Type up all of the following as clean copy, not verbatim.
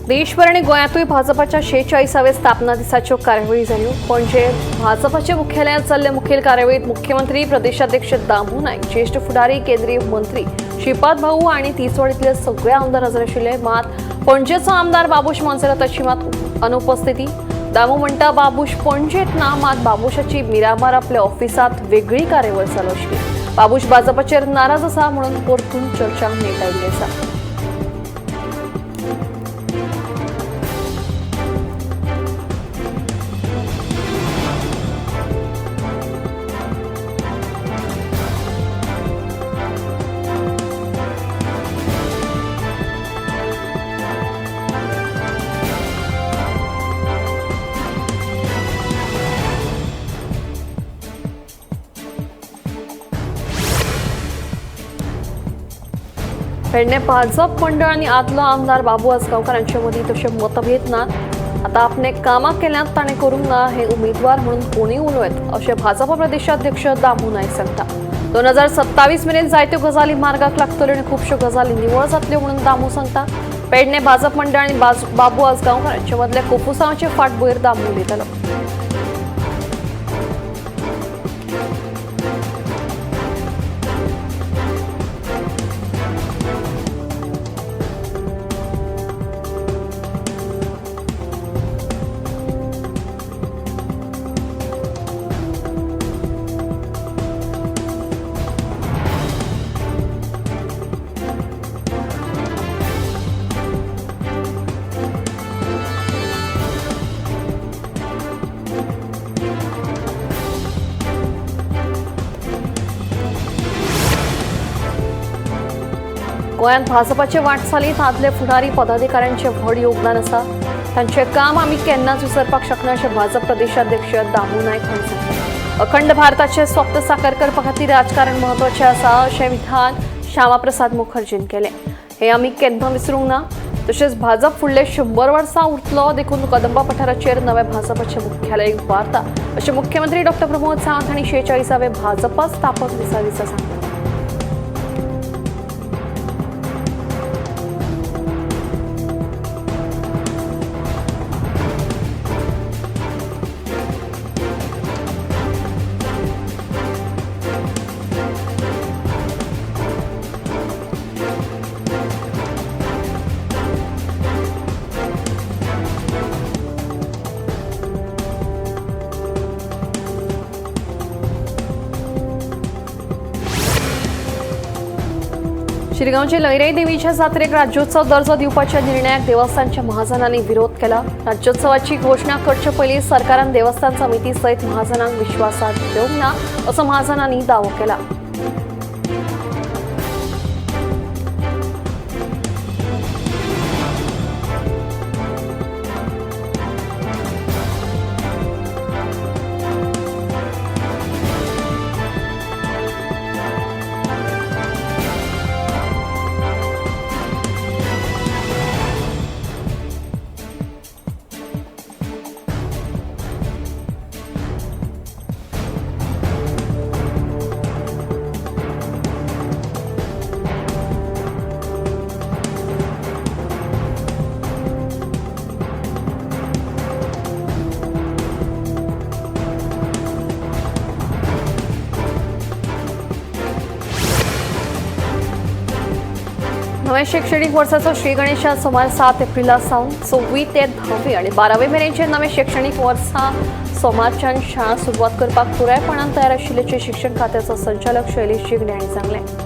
देशभर आणि गोंयातूय भाजपाच्या 46व्या स्थापना दिसाच्यो कार्यावळी जाल्यो। पणजे भाजपाच्या मुख्यालयात जाल्ले मुखेल कार्यावळीत मुख्यमंत्री, प्रदेशाध्यक्ष दामू नायक, ज्येष्ठ फुडारी, केंद्रीय मंत्री श्रीपाद भाऊ आणि तिसवाडीतले सगळे आमदार हजर आशिल्ले। मात पणजेचो आमदार बाबूश मोन्सेराताची मात अनुपस्थिती। दामू म्हणटा बाबूश पणजेत ना, मात बाबूशाची मिरामार आपल्या ऑफिसात वेगळी कार्यावळ चालू आशिल्ली। बाबूश भाजपाचेर नाराज आसा म्हणून परतून चर्चांक नेट आयिल्ले आसा। पेडणे भाजप मंडळ आणि आदलो आमदार बाबू आसगांवकार हांचे मदीं तशे मतभेद नात। आता आपणे कामां केल्यांत ताणें करूंक ना हे उमेदवार म्हणून कोणीय उलयत अशें भाजप प्रदेशाध्यक्ष दामू नायक सांगता। 2027 मेरेन जायत्यो गजाली मार्गाक लागतल्यो आनी खुबश्यो गजाली निवळ जातल्यो म्हणून दामू सांगता। पेडणे भाजप मंडळ आनी बाबू आसगांवकार हांचे मदले कोफुसांवाचे फाटभुंयेर दामू उलयतालो। गोंयांत भाजपाचे वाटचालीत आदले फुडारी पदाधिकाऱ्यांचे व्हड योगदान आसा। तांचें काम आमी केन्नाच विसरपाक शकना अशें भाजप प्रदेशाध्यक्ष दामू नायक हांणी सांगलें। अखंड भारताचें स्वप्न साकार करपा खातीर राजकारण म्हत्वाचें आसा अशें विधान श्यामा प्रसाद मुखर्जीन केलें। हें आमी केन्ना विसरूंक ना। तशेंच भाजप फुडले 100 वर्सां उरतलो देखून कदंबा पठाराचेर नवे भाजपाचें मुख्यालय उबारता अशें मुख्यमंत्री डॉ प्रमोद सावंत हांणी 46व्या भाजपा स्थापक दिसा सांगलें। शिरगांवचे लयराई देवीच्या जात्रेक राज्योत्सव दर्जो दिवपाच्या निर्णयाक देवस्थानच्या महाजनांनी विरोध केला। राज्योत्सवाची घोषणा करचे पयलीं सरकारान देवस्थान समिती सयत महाजनांक विश्वासात घेवंक ना असो महाजनांनी दावो केला। नव्या शैक्षणिक वर्साचो श्री गणेशा सुमार 7 एप्रिला सावन 4वी ते 10वी आणि 12वी मेरेनचे नवे शैक्षणिक वर्सा सोमारच्यान शाळा सुरवात करपाक पुरायपणान तयार आशिल्ल्याचे शिक्षण खात्याचो संचालक शैलेश जिगणे हांणी सांगलें।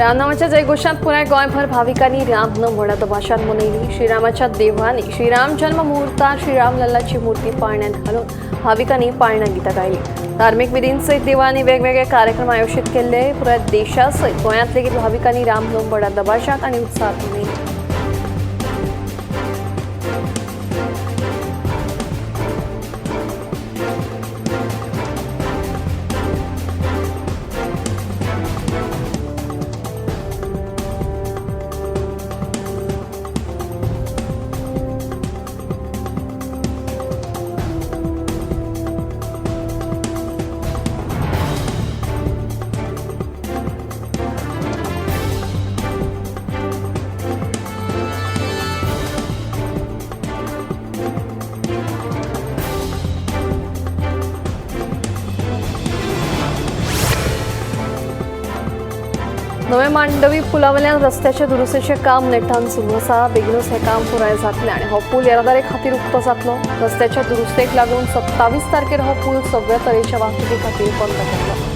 रामनामाच्या जयघोषात पुन्हा गोयभर भाविकांनी रामनम म्हणत भाषण मनयली. श्रीरामाच्या देवळांनी श्रीराम जन्म मुहूर्तात श्रीराम लल्लाची मूर्ती पाळण्यात घालून भाविकांनी पाळणा गीतं गायली. धार्मिक विधींसहित देवळांनी वेगवेगळे कार्यक्रम आयोजित केले. पुऱ्या देशासहित गोंयांत लेगीत भाविकांनी रामनम म्हणत भाषात आणि उत्साहात मनयली. नवे मांडवी पुलावयल्यान रस्त्याचे दुरुस्तीचे काम नेटान सुरू आसा. बेगीनूच हे काम पुराय जातले आनी हो पूल येरादारी खातीर उक्तो जातलो. रस्त्याच्या दुरुस्तेक लागून 27 तारखेर हो पूल सगळ्या तरेच्या वाहतुकी खातीर बंद जातलो.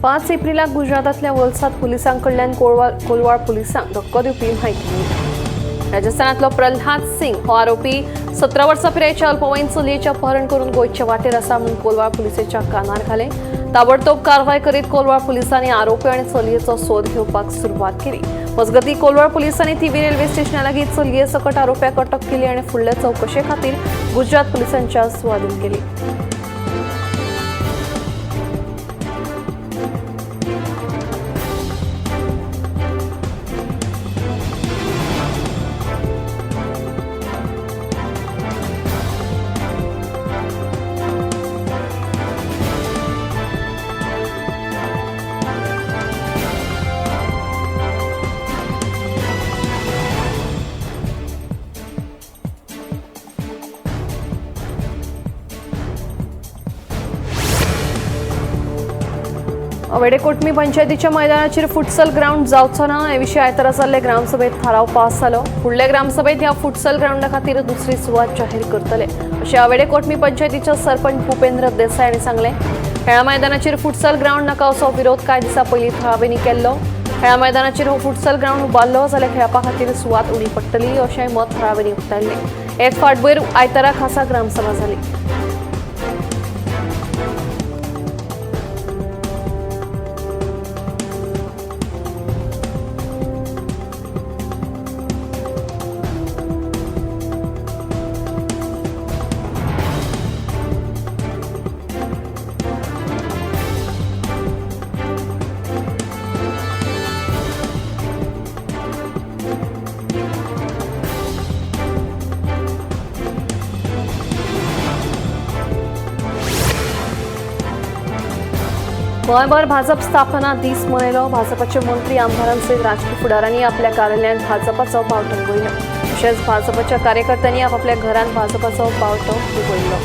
पाच एप्रिलाक गुजरातातल्या वलसाद पुलिसांकडल्यान कोलवाड पुलिसांक धक्को दिवपी म्हायती मेळ्ळी. राजस्थानातलो प्रल्हाद सिंग हो आरोपी 17 वर्सां पिरायेच्या अल्पवयीन चलयेचें अपहरण करून गोंयचे वाटेर आसा म्हूण कोलवाड पुलिसेच्या कानार घालें. ताबडतोब कारवाय करीत कोलवाड पुलिसांनी आरोपी आनी चलयेचो सोद घेवपाक सुरवात केली. मजगतीं कोलवाड पुलिसांनी थिवी रेल्वे स्टेशना लागीं चलये सकट आरोप्याक अटक केली आनी फुडले चवकशे खातीर गुजरात पुलिसांच्या सुवाधीन केली. वेडेकोटमी पंचायतीच्या मैदानाचेर फुटसल ग्राउंड जावचो ना हे विशीं आयतारा जाल्ले ग्रामसभेत थाराव पास जालो. फुडले ग्रामसभेत ह्या फुटसल ग्राउंडा खातीर दुसरी सुवात जाहीर करतले अशें वेडेकोटमी पंचायतीचे सरपंच भूपेंद्र देसाय हांणी सांगलें. खेळा मैदानाचेर फुटसल ग्राउंड नाका असो विरोध कांय दिसा पयलीं थळाव्यांनी केल्लो. खेळा मैदानाचेर हो फुटसल ग्राउंड उबारलो जाल्यार खेळपा खातीर सुवात उणी पडटली अशेंय मत थळाव्यांनी उक्तायलें. एक फाटभर आयतारा खासा ग्रामसभा जाली. गोंयभर भाजप स्थापना दीस मनयलो. भाजपाचे मंत्री आमदारांसयत राजकीय फुडाऱ्यांनी आपल्या कार्यालयांत भाजपाचो पावटो उगयलो. तशेंच भाजपाच्या कार्यकर्त्यांनी आपापल्या घरांत भाजपाचो पावटो उगयलो.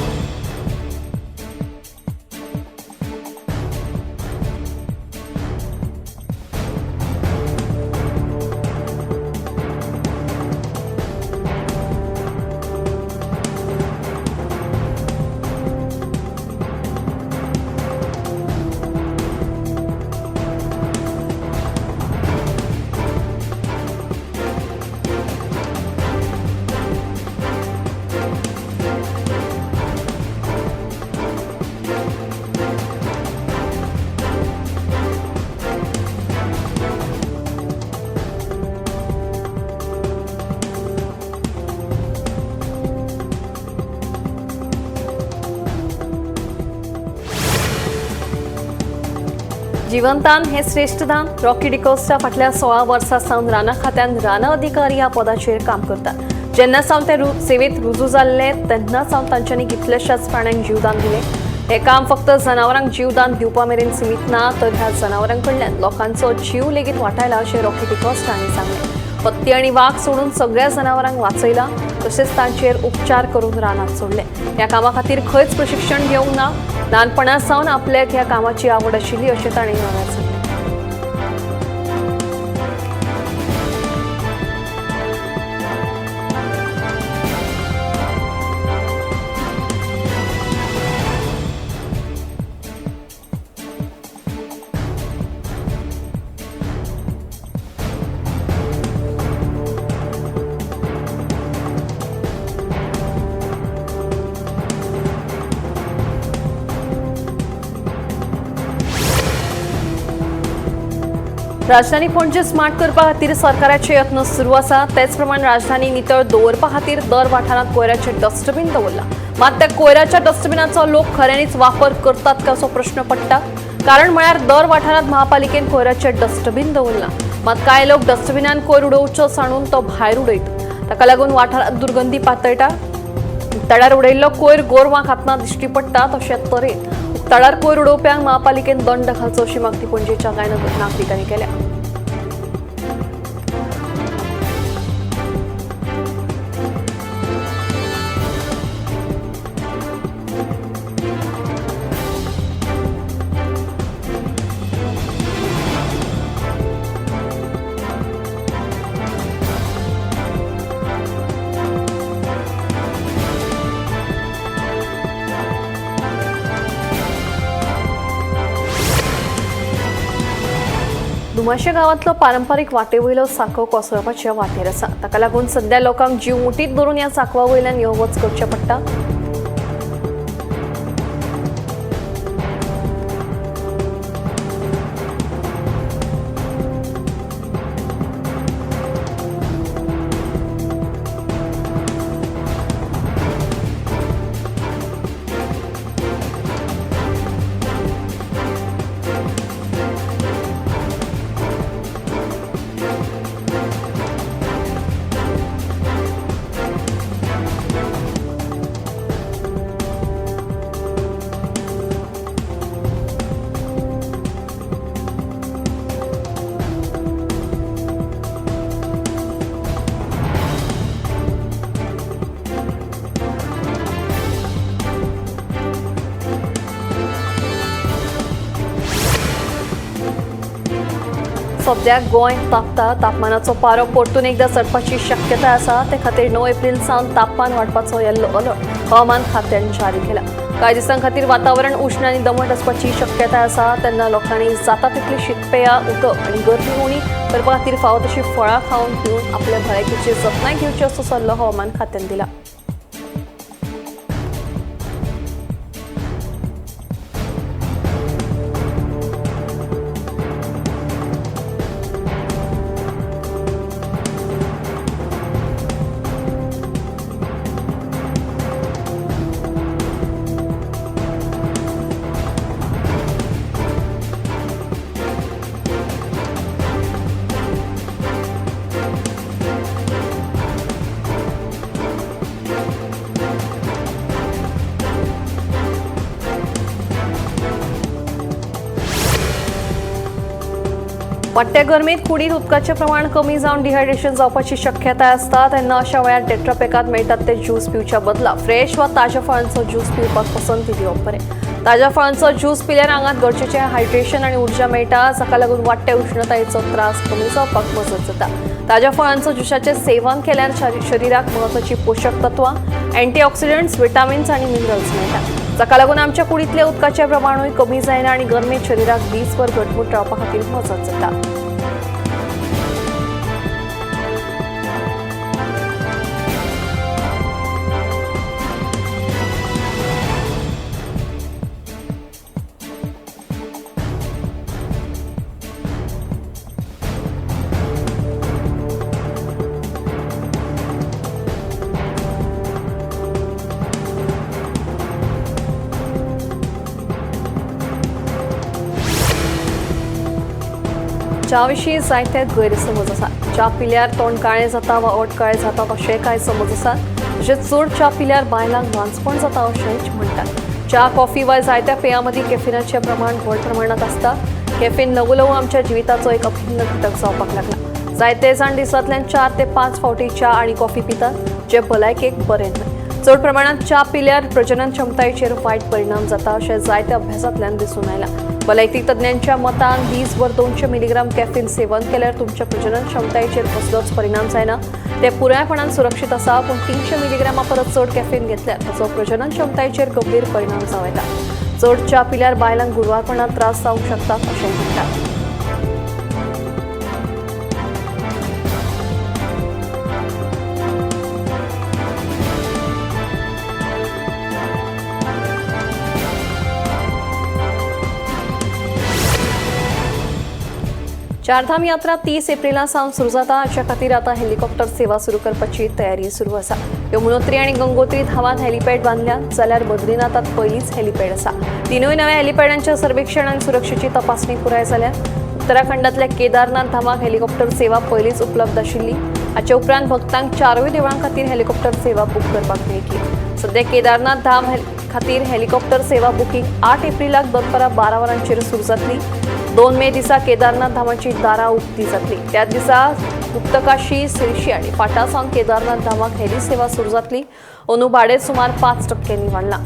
जीवनदान हे श्रेष्ठ दान. रॉकी डिकोस्टा फाटल्या 16 वर्सां सावन राना खात्यान राना अधिकारी ह्या पदाचेर काम करतात. जेन्ना सावन ते सेवेत रुजू जाल्ले तेन्ना सावन तांच्यांनी कितल्याशाच प्राण्यांक जीवदान दिले. हे काम फक्त जनावरांक जीवदान दिवपा मेरेन सीमित ना, तर ह्या जनावरांकडल्यान लोकांचो जीव लेगीत वाटायला अशें रॉकी डिकोस्टा हांणी सांगलें. हत्ती आनी वाघ सोडून सगळ्या जनावरांक वाचयला, तशेंच तांचेर उपचार करून रानात सोडले. ह्या कामा खातीर खंयच प्रशिक्षण घेवंक ना. ल्हानपणा सावन आपल्याक ह्या कामाची आवड आशिल्ली अशें ताणें नव्यान सांगलें. राजधानी पणजे स्मार्ट करपा खातीर सरकाराचे यत्न सुरू आसा. तेच प्रमाण राजधानी नितळ दवरपा खातीर दर वाठारांत कोयराचे डस्टबीन दवरला. मात त्या कोयराच्या डस्टबिनाचो लोक खऱ्यांनीच वापर करतात का असो प्रश्न पडटा. कारण म्हळ्यार दर वाठारांत महापालिकेन कोयराचे डस्टबीन दवरला, मात कांय लोक डस्टबिनान कोयर उडोवचो सांडून तो भायर उडयता. ताका लागून वाठारांत दुर्गंधी पातळटा. उक्ताडार उडयल्लो कोयर गोरवांक खातना दिश्टी पडटा. तशेंच तरेन उक्ताडार कोयर उडोवप्यांक महापालिकेन दंड घालचो अशी मागणी पणजेच्या कांय नागरिकांनी केल्या. दुमाशे गांवांतलो पारंपारीक वाटेवयलो सांखो कोसळपाच्या वाटेर आसा. ताका लागून सध्या लोकांक जीव मुठीत धरून ह्या सांखवा वयल्यान यो वच करचें पडटा. सध्याक गोंय तापता. तापमानाचो पारो परतून एकदा चडपाची शक्यताय आसा. ते खातीर 9 एप्रिल सावन तापमान वाडपाचो येल्लो अलर्ट हवामान खात्यान जारी केला. कांय दिसां खातीर वातावरण उश्ण आनी दमट आसपाची शक्यताय आसा. तेन्ना लोकांनी जाता तितली शीतपेयां, उदक आनी गर्मी उणी करपा खातीर फावो तशी फळां खावन पिवन आपल्या भलायकेची जतनाय घेवची असो सल्लो हवामान खात्यान दिला. वाडट्या गरमेत कुडीत उदकाचें प्रमाण कमी जावन डिहायड्रेशन जावपाची शक्यताय आसता. तेन्ना अशा वेळार टेट्रापॅकात मेळटात ते ज्यूस पिवच्या बदला फ्रेश वा ताज्या फळांचो ज्यूस पिवपाक पसंती दिवप बरें. ताज्या फळांचो ज्यूस पिल्यार आंगांत गरजेचें हायड्रेशन आनी उर्जा मेळटा, जाका लागून वाडट्या उश्णतायेचो त्रास कमी जावपाक मजत जाता. ताज्या फळांचो ज्युसाचें सेवन केल्यार शरिराक म्हत्वाची पोशक तत्वां, अँटीऑक्सिडंट्स, विटामिन्स आनी मिनरल्स मेळटात, जाका लागून आमच्या कुडींतलें उदकाचें प्रमाणूय कमी जायना आनी गरमेत शरिराक दीसभर घटमूट रावपा खातीर मजत जाता. च्या विशीं जायते गैरसमज आसात. च्या पिल्यार तोंड काळें जाता वा ओठ काळे जातात अशे कांय समज आसात. तशेंच चड च्या पिल्यार बायलांक वांचपण जाता अशेंच म्हणटात. च्या, कॉफी वा जायत्या पेयां मदीं कॅफिनाचें प्रमाण व्हड प्रमाणांत आसता. कॅफिन ल्हवू ल्हवू आमच्या जिविताचो एक अभिन्न घटक जावपाक लागला. जायते जाण दिसांतल्यान 4 ते 5 फावटी च्या आनी कॉफी पितात, जे भलायकेक बरें न्हय. चड प्रमाणात च्या पिल्यार प्रजनन क्षमतायेचेर वायट परिणाम जाता अशें जायत्या अभ्यासांतल्यान दिसून आयला. भलायकी तज्ञांच्या मतान दीसभर 200 मिलीग्राम कॅफिन सेवन केल्यार तुमच्या प्रजनन क्षमतायेचेर कसलोच परिणाम जायना. ते पुरायपणान सुरक्षीत आसा, पूण 300 मिलीग्रामा परस चड कॅफिन घेतल्यार ताचो प्रजनन क्षमतायेचेर गंभीर परिणाम जावं येता. चड च्या पिल्यार बायलांक गुरवारपणात त्रास जावंक शकतात अशें म्हणटात. चारधाम यात्रा 30 एप्रिला सावन सुरू जाता. हाच्या खातीर आतां हेलिकॉप्टर सेवा सुरू करपाची तयारी सुरू आसा. यमुनोत्री आनी गंगोत्री धावांत हेलिपॅड बांदल्यात, जाल्यार बद्रीनाथांत पयलींच हेलिपॅड आसा. तिनूय नव्या हेलिपॅडांच्या सर्वेक्षण आनी सुरक्षेची तपासणी पुराय जाल्या. उत्तराखंडांतल्या केदारनाथ धामाक हेलिकॉप्टर सेवा पयलींच उपलब्ध आशिल्ली. हाचे उपरांत भक्तांक 4 देवळां खातीर हेलिकॉप्टर सेवा बूक करपाक मेळटली. सध्या केदारनाथ धाम खातीर हेलिकॉप्टर सेवा बुकींग 8 एप्रिलाक दनपारां 12 वरांचेर सुरू जातली. 2 मे दिसा केदारनाथ धामाची दारां उक्ती जातली. त्याच दिसा गुप्तकाशी, सिरशी आनी फाटा सावन केदारनाथ धामाक हेली सेवा सुरू जातली. अंदू भाडें सुमार 5% वाडलां.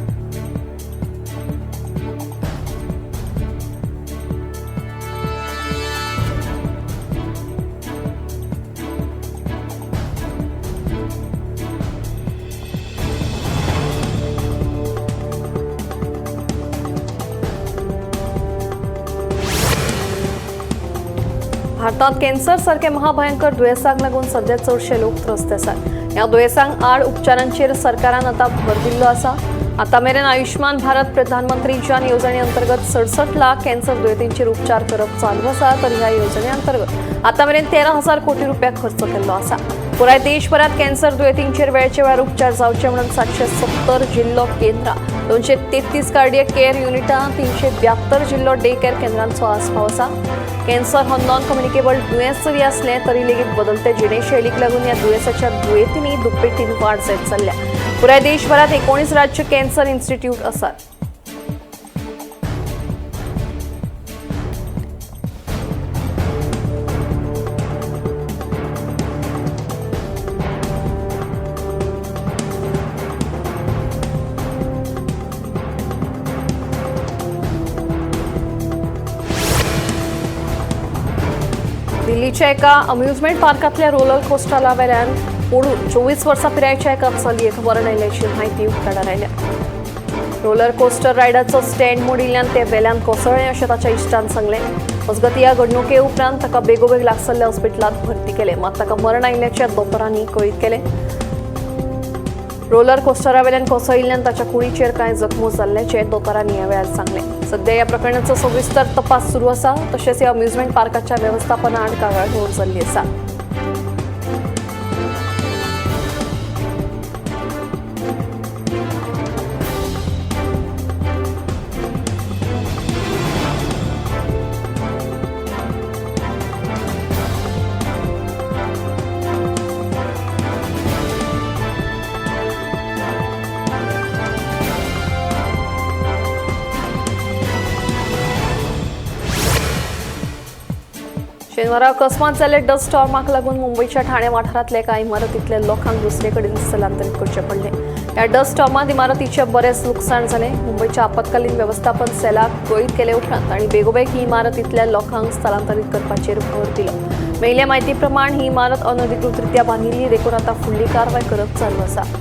भारतात कॅन्सर सारखे महाभयंकर दुयेंसाक लागून सध्या चडशे लोक त्रस्त आसात. ह्या दुयेंसांक आड उपचारांचेर सरकारान आतां भर दिल्लो आसा. आतां मेरेन आयुष्मान भारत प्रधानमंत्री जन येवजणे अंतर्गत 67 लाख कॅन्सर दुयेंतींचेर उपचार करप चालू आसा. तर ह्या येवजणे अंतर्गत आतां मेरेन 13,000 कोटी रुपया खर्च केल्लो आसा. पुराय देशभरात कॅन्सर दुयेंतींचेर वेळचे वेळार उपचार जावचे म्हणून 770 जिल्लो केंद्रां, 233 कार्डियक केअर युनिटां, 372 जिल्लो डे केअर केंद्रांचो आस्पाव आसा. कॅन्सर हो नॉन कम्युनिकेबल दुयेंस जरी असलें तरी लेगीत बदलते जिणेशैलीक लागून ह्या दुयेंसाच्या दुयेंतींनी दुप्पटीन वाड जायत चल्ल्या. पुराय देशभरात 19 राज्य कॅन्सर इन्स्टिट्यूट आसात. दिल्लीच्या एका अम्युजमेंट पार्कातल्या रोलर कोस्टरा वेल्यान पडून 24 वर्सां पिरायेच्या एका चलयेक मरण आयिल्ल्याची म्हायती उक्ताडार आयल्या. रोलर कोस्टर रायडाचो स्टँड मोडिल्ल्यान ते वेल्यान कोसळ्ळें अशें ताच्या इश्टान सांगलें. मजगतीं ह्या घडणुके उपरांत ताका बेगोबेग लागसल्ल्या हॉस्पिटलांत भरती केलें, मात ताका मरण आयिल्ल्याचे दोतोरांनी कळीत केलें. रोलर कोस्टरा वेल्यान कोसळिल्ल्यान ताच्या कुडीचेर कांय जखमो जाल्ल्याचें दोतोरांनी ह्या वेळार सांगलें. सध्या ह्या प्रकरणाचो सविस्तर तपास सुरू आसा. तशेंच ह्या अम्युजमेंट पार्काच्या वेवस्थापना आड कागाळ घोळ जाल्ली आसा. शेनवारा अकस्मात जाल्ले डस्ट स्टॉर्माक लागून मुंबईच्या ठाणे वाठारांतले कांय इमारतींतल्या लोकांक दुसरे कडेन स्थलांतरीत करचे पडले. ह्या डस्ट स्टॉर्मांत इमारतीचे बरेच लुकसाण जालें. मुंबईच्या आपतकालीन वेवस्थापन सेलाक कळीत केले उपरांत आनी बेगोबेग ही इमारतींतल्या लोकांक स्थलांतरीत करपाचेर भर दिलो. मेळिल्ल्या म्हायती प्रमाण ही इमारत अनधिकृतरित्या बांदिल्ली, देखून आतां फुडली कारवाय करप चालू आसा.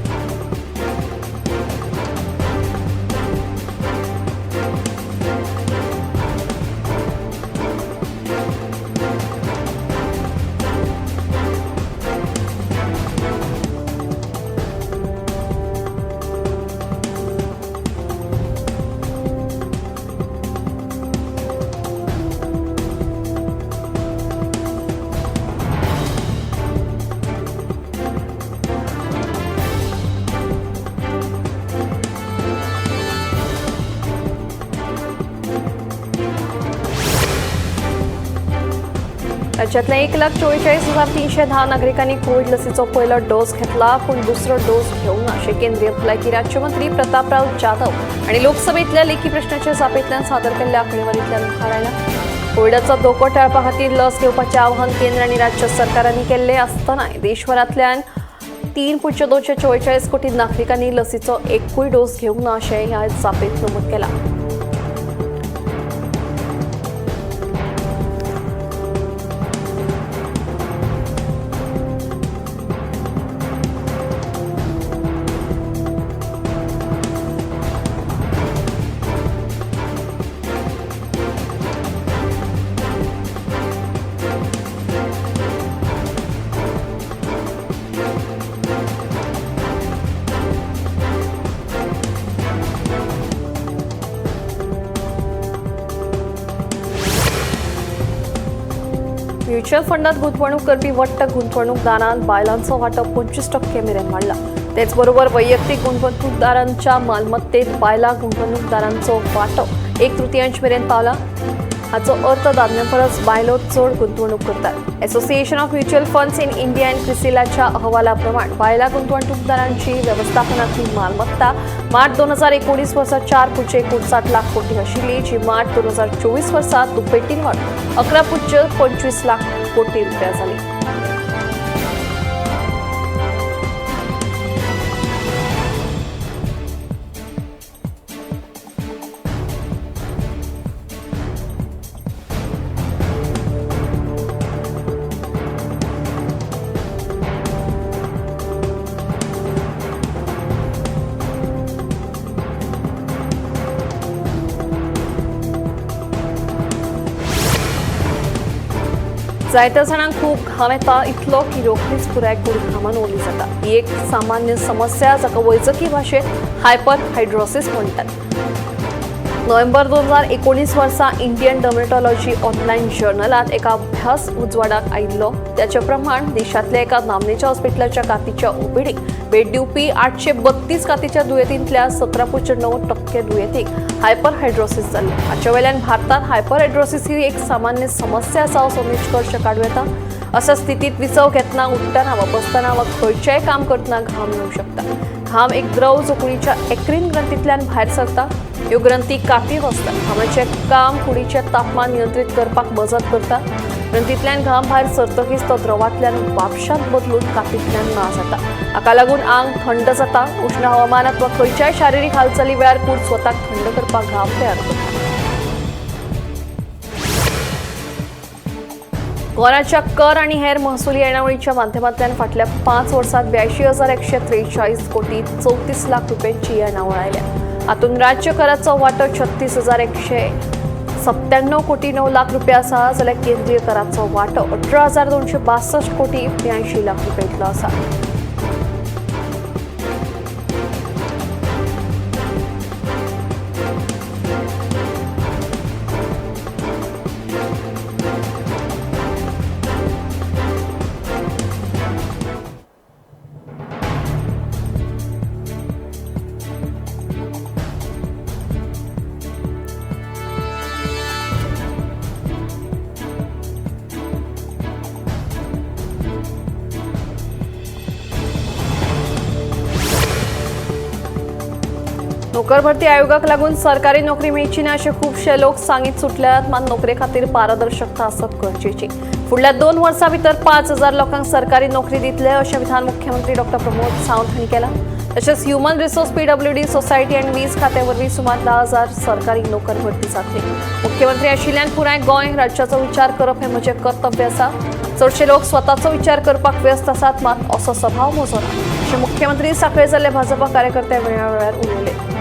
राज्यातल्या 1,44,310 नागरिकांनी कोविड लसीचो पहिलो डोस घेतला, पण दुसरो डोस घेवंक ना अशें केंद्रीय भलायकी राज्यमंत्री प्रतापराव जाधव आणि लोकसभेतल्या लेखी प्रश्नाच्या जापेंतल्यान सादर केल्ल्या आंकडेवारींतल्यान मुखार आयला. कोविडाचो धोको टाळपा खातीर लस घेवपाचें आवाहन केंद्र आनी राज्य सरकारांनी केल्लें आसतनाय देशभरांतल्यान 3.244 कोटी नागरिकांनी लसीचो एकूय डोस घेवंक ना अशें ह्या जापेंत नमूद केलां. म्युच्युअल फंडात गुंतवणूक करपी वट्ट गुंतवणूकदारांत बायलांचो वांटो 25% मेरेन वाडला. तेच बरोबर वैयक्तीक गुंतवणूकदारांच्या मालमत्तेत बायला गुंतवणूकदारांचो वांटो 1/3 मेरेन पावला. हाचो अर्थ दादल्यां परस बायलो चड गुंतवणूक करतात. Association of mutual funds in India and क्रिसिलाच्या अहवाला प्रमाण बायला गुंतवणूकदारांची व्यवस्थापनातली मालमत्ता मार्च 2019 वर्सा 4.59 लाख कोटी आशिल्ली, जी मार्च 2024 वर्सा दुप्पटीन वाडून 11.25 लाख कोटी रुपया जाली. जायत्या जाणांक खूब घाम येता इतलो की रोखडीच पुराय करून घामान ओली जाता. ही एक सामान्य समस्या जाका वैजकी भाशेत हायपरहायड्रोसिस म्हणटात. नोव्हेंबर 2019 वर्सा इंडियन डर्मेटॉलॉजी ऑनलायन जर्नलात एका अभ्यास उजवाडाक आयिल्लो. त्याचे प्रमाण देशांतल्या एका नामनेच्या हॉस्पिटलाच्या कातीच्या ओपीडीक भेट दिवपी 832 कातीच्या दुयेंतींतल्या 17.9% दुयेंतींक हायपरहायड्रोसिस जाल्ले. हाच्या वयल्यान भारतात हायपरहायड्रोसिस ही एक सामान्य समस्या आसा असो निष्कर्श काडूं येता. अशा स्थितीत विसव घेतना, उठतना वा बसतना वा खंयचेय काम करतना घाम येवंक शकता. घाम एक द्रव जो कुडीच्या एक्रीन ग्रंथींतल्यान भायर सरता. ह्यो ग्रंथी कातीव आसतात. घामाचें काम कुडीचें तापमान नियंत्रीत करपाक मजत करता. ग्रंथींतल्यान घाम भायर सरतकीच तो द्रवांतल्यान वापशांत बदलून कातींतल्यान ना जाता. हाका लागून आंग थंड जाता. उष्ण हवामानात वा खंयच्याय शारिरीक हालचाली वेळार कूड स्वताक थंड करपाक घाम तयार करता. गोंयाच्या कर आनी हेर महसुली येणावळीच्या माध्यमांतल्यान फाटल्या 5 वर्सांत 82,143 कोटी 34 लाख रुपयांची येणावळ आयल्या. हातूंत राज्य कराचो वांटो 36,197 कोटी 9 लाख रुपया आसा, जाल्यार केंद्रीय कराचो वांटो 18,262 कोटी 82 लाख रुपया इतलो आसा. नोकर भरती आयोगाक लागून सरकारी नोकरी मेळची ना अशें खुबशे लोक सांगीत सुटल्यात. मात नोकरे खातीर पारदर्शकता आसप गरजेची. फुडल्या 2 वर्सां भितर 5,000 लोकांक सरकारी नोकरी दितले अशें विधान मुख्यमंत्री डॉ. प्रमोद सावंत हांणी केलां. तशेंच ह्युमन रिसोर्स PWD सोसायटी आनी वीज खात्या वरवीं सुमार 10,000 सरकारी नोकर भरती जातली. मुख्यमंत्री आशिल्ल्यान पुराय गोंय राज्याचो विचार करप हें म्हजें कर्तव्य आसा. चडशे लोक स्वताचो विचार करपाक व्यस्त आसात, मात असो स्वभाव म्हजो ना अशें मुख्यमंत्री सांखळे जाल्ले भाजपा कार्यकर्ते वेळावेळार उलयले.